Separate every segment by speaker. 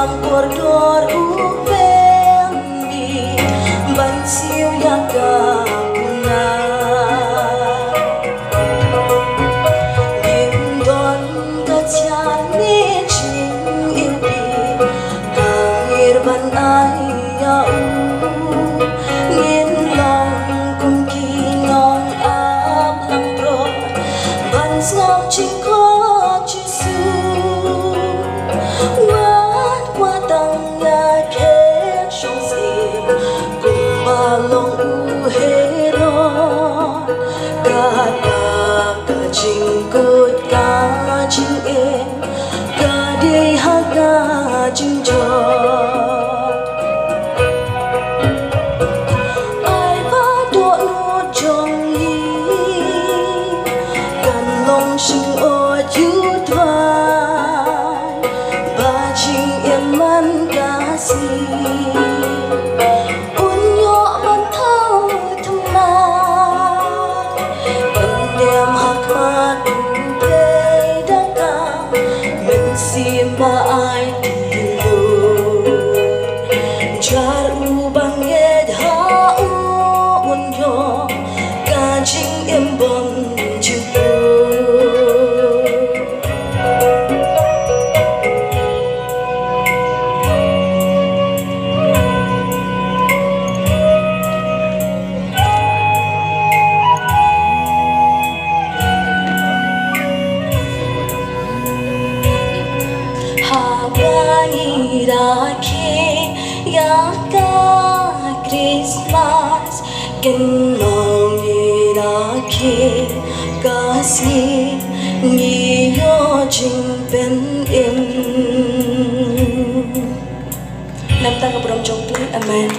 Speaker 1: Cordor upendi mynsiem puna nhưng đón ta chani chinh yêu đi kahir ban ai ya nghiến lòng cùng kỳ nong áp lăng pro ban ngọc chinh khó chi su qua tăng nhà kết trong dịp cùng mà lòng u hê đó cả đà cả trình cốt cả trình em cả đi haka trình cho ai bắt đua nút trong đi cần lòng sinh ô chút vai và trình em man kasih unyo man thao thamai pendem hakmat thei daka mynsiem ba ai tilu jar u banged ha unyo ka trình em bom chu haka Chrismats kenong iraki kasih ngiyo ching pen im nam ta kaprom chong tu amen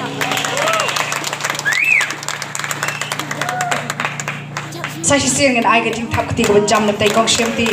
Speaker 2: sai syiang ngan ai ke ting thap ti ko jam nam tai kong shem ti